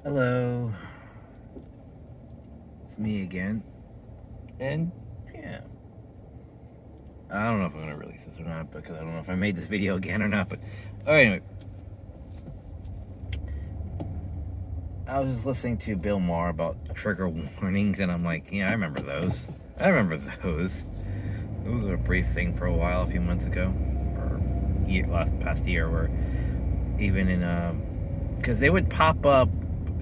Hello, it's me again, and yeah, I don't know if I'm gonna release this or not because I don't know if I made this video again or not. But anyway, I was just listening to Bill Maher about trigger warnings, and I'm like, yeah, I remember those. Those were a brief thing for a while, a few months ago, or past year, where even in because they would pop up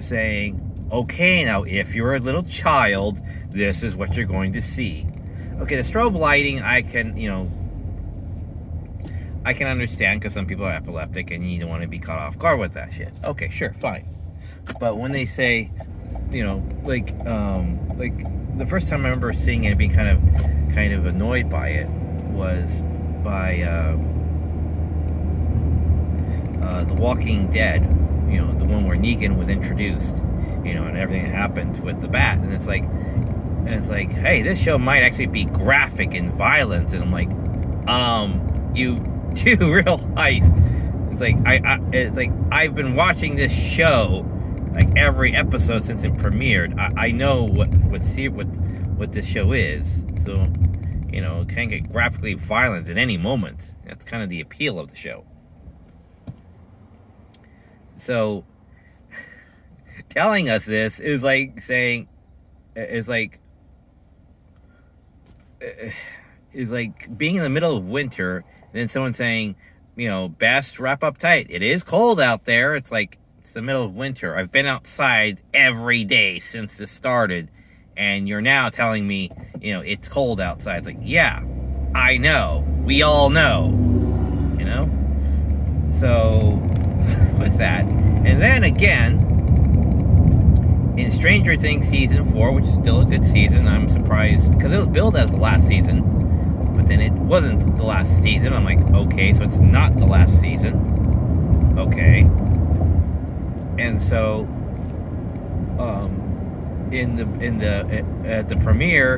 saying, okay, now if you're a little child, this is what you're going to see. Okay, the strobe lighting, I can understand because some people are epileptic and you don't want to be caught off guard with that shit. Okay, sure, fine. But when they say, like the first time I remember seeing it and being kind of annoyed by it was by The Walking Dead, the one where Negan was introduced, and everything that happened with the bat, and it's like, hey, this show might actually be graphic and violent, and I'm like, you do realize, it's like I've been watching this show, like every episode since it premiered. I know what this show is, so it can get graphically violent at any moment. That's kind of the appeal of the show. So, telling us this is like saying, is like being in the middle of winter, and then someone saying, best wrap up tight. It is cold out there. It's like, it's the middle of winter. I've been outside every day since this started, and you're now telling me, it's cold outside. It's like, yeah, I know. We all know. So, with that. And then again, in Stranger Things Season 4, which is still a good season, I'm surprised, because it was billed as the last season, but then it wasn't the last season. I'm like, okay, so it's not the last season. Okay. And so, at the premiere,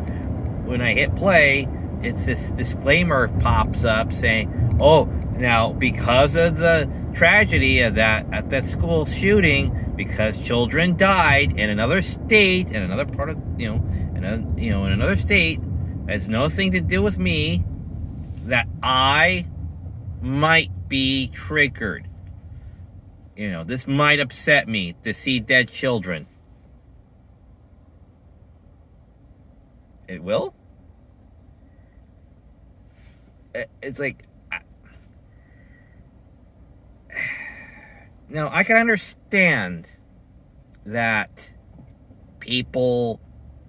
when I hit play, it's this disclaimer pops up saying, oh, now because of the tragedy of at that school shooting, because children died in another state, in another part of, in another state, has nothing to do with me, that I might be triggered. This might upset me to see dead children. It will? It's like, now, I can understand that people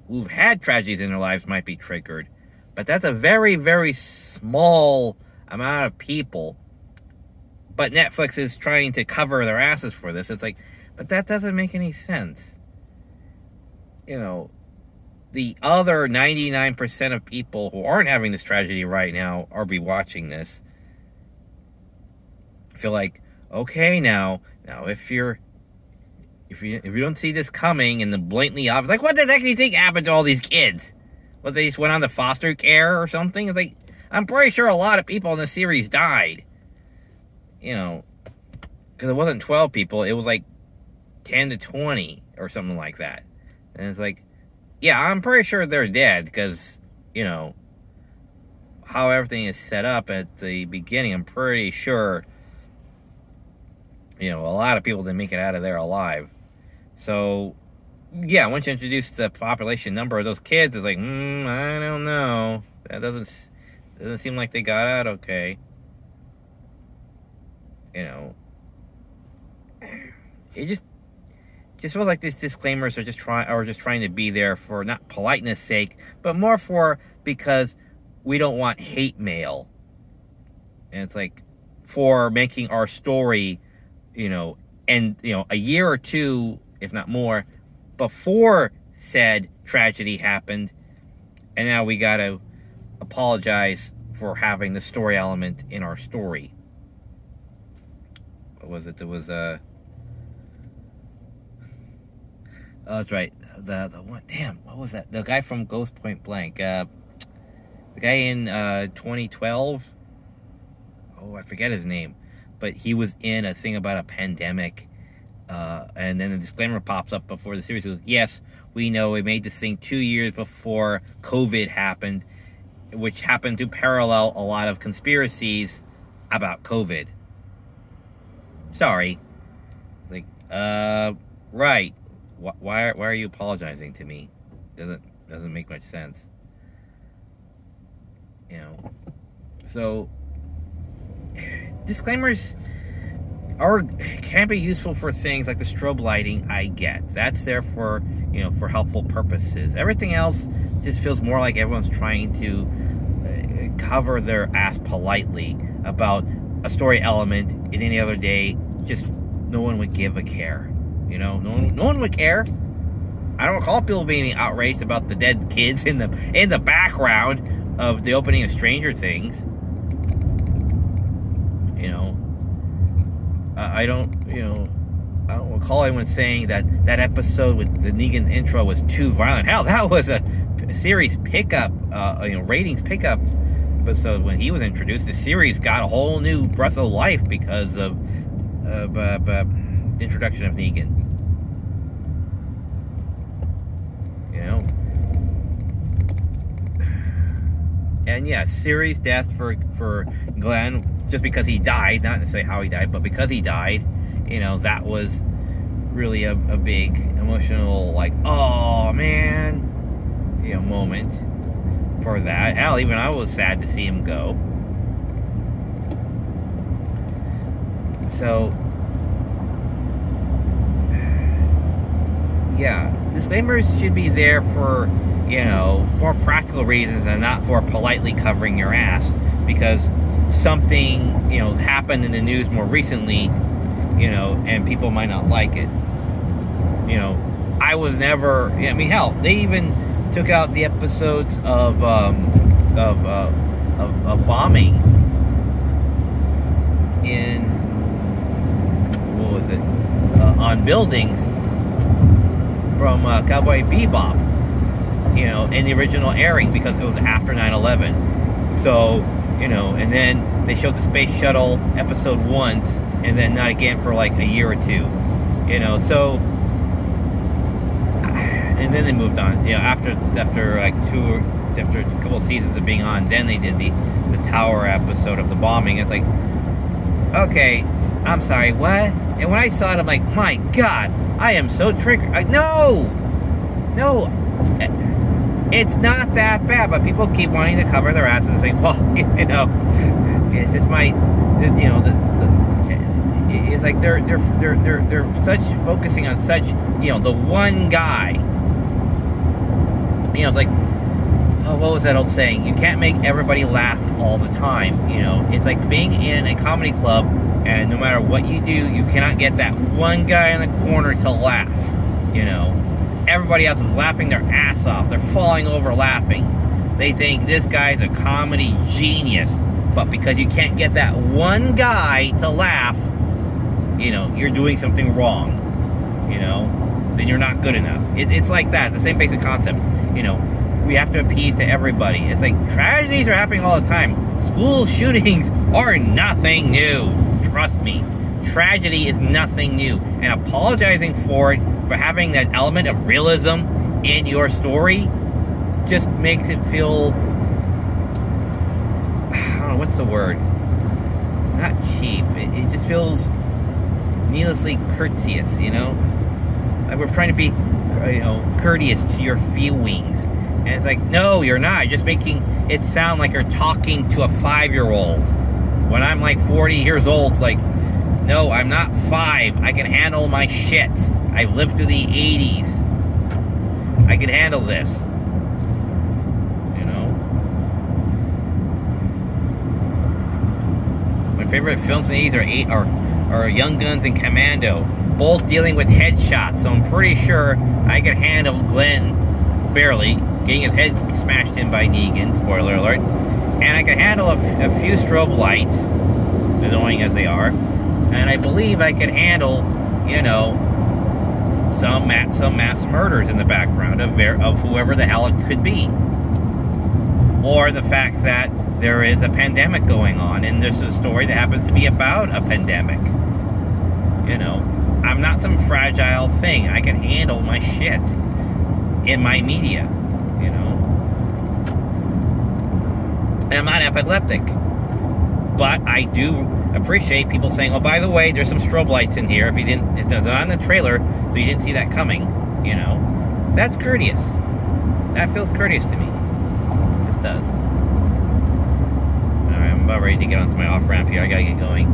who've had tragedies in their lives might be triggered, but that's a very, very small amount of people. But Netflix is trying to cover their asses for this. It's like, but that doesn't make any sense. The other 99% of people who aren't having this tragedy right now are be watching this. I feel like, okay, now if you don't see this coming and the blatantly obvious, like, what does actually think happened to all these kids? What, they just went on to foster care or something? It's like, I'm pretty sure a lot of people in the series died. Because it wasn't 12 people, it was like 10 to 20 or something like that. And it's like, yeah, I'm pretty sure they're dead because, how everything is set up at the beginning, I'm pretty sure, a lot of people didn't make it out of there alive. So, yeah, once you introduce the population number of those kids, it's like, I don't know. That doesn't seem like they got out okay. It just feels like these disclaimers are just trying to be there for not politeness sake, but more because we don't want hate mail. And it's like, for making our story, and a year or two, if not more, before said tragedy happened, and now we gotta apologize for having the story element in our story. What was it? There was oh, that's right. The one. Damn, what was that? The guy from Ghost Point Blank. The guy in 2012. Oh, I forget his name, but he was in a thing about a pandemic. And then the disclaimer pops up before the series. Goes, yes, we know we made this thing 2 years before COVID happened, which happened to parallel a lot of conspiracies about COVID. Sorry. Like, right. Why are you apologizing to me? Doesn't make much sense. You know. So, disclaimers can be useful for things like the strobe lighting. I get that's there for, you know, for helpful purposes. Everything else just feels more like everyone's trying to cover their ass politely about a story element. In any other day, just no one would give a care. You know, no one would care. I don't recall people being outraged about the dead kids in the background of the opening of Stranger Things. You know, I don't recall anyone saying that episode with the Negan intro was too violent. Hell, that was a series pickup, ratings pickup episode when he was introduced. The series got a whole new breath of life because of the introduction of Negan. You know, and yeah, series death for Glenn. Just because he died, not necessarily how he died, but because he died, you know, that was really a big emotional, like, oh man, you know, moment for that. Hell, even I was sad to see him go. So, yeah, disclaimers should be there for, you know, more practical reasons and not for politely covering your ass because something, you know, happened in the news more recently, you know, and people might not like it. You know, I was never, I mean, hell, they even took out the episodes of bombing in, what was it, on buildings from Cowboy Bebop, you know, in the original airing because it was after 9/11. So, you know, and then they showed the Space Shuttle episode once, and then not again for like a year or two, you know. So, and then they moved on. You know, after a couple of seasons of being on, then they did the Tower episode of the bombing. It's like, okay, I'm sorry, what? And when I saw it, I'm like, my God, I am so triggered. No. It's not that bad, but people keep wanting to cover their asses and say, well, you know, it's just my, you know, it's like they're such focusing on such, you know, the one guy. You know, it's like, oh, what was that old saying? You can't make everybody laugh all the time. You know, it's like being in a comedy club, and no matter what you do, you cannot get that one guy in the corner to laugh. You know. Everybody else is laughing their ass off. They're falling over laughing. They think this guy's a comedy genius. But because you can't get that one guy to laugh, you know, you're doing something wrong. You know, then you're not good enough. It's like that. The same basic concept. You know, we have to appease to everybody. It's like tragedies are happening all the time. School shootings are nothing new. Trust me. Tragedy is nothing new. And apologizing for it, for having that element of realism in your story, just makes it feel, I don't know, what's the word? Not cheap. It just feels needlessly courteous, you know? Like we're trying to be, you know, courteous to your feelings. And it's like, no, you're not. You're just making it sound like you're talking to a 5-year-old. When I'm like 40 years old, it's like, no, I'm not 5. I can handle my shit. I've lived through the 80s. I can handle this. You know? My favorite films in the 80s are Young Guns and Commando. Both dealing with headshots. So I'm pretty sure I can handle Glenn, barely, getting his head smashed in by Negan. Spoiler alert. And I can handle a few strobe lights, annoying as they are. And I believe I can handle, you know, some mass murders in the background of whoever the hell it could be. Or the fact that there is a pandemic going on, and this is a story that happens to be about a pandemic. You know, I'm not some fragile thing. I can handle my shit in my media, you know. And I'm not epileptic. But I do appreciate people saying, oh, by the way, there's some strobe lights in here. If you didn't, it's not in the trailer, so you didn't see that coming, you know. That's courteous. That feels courteous to me. It just does. Alright, I'm about ready to get onto my off-ramp here. I gotta get going.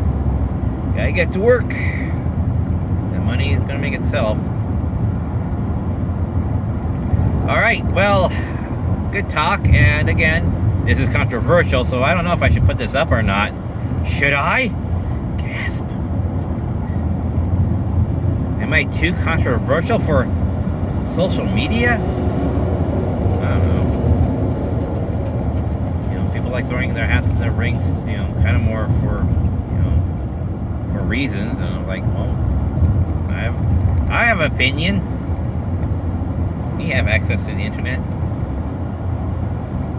Gotta get to work. The money is gonna make itself. Alright, well, good talk, and again, this is controversial, so I don't know if I should put this up or not. Should I? Gasp. Am I too controversial for social media? I don't know. You know, people like throwing their hats in the rings, you know, kind of more for, you know, for reasons, and I'm like, well, I have an opinion. You have access to the internet.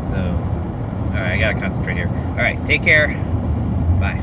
So, alright, I gotta concentrate here. Alright, take care. Bye.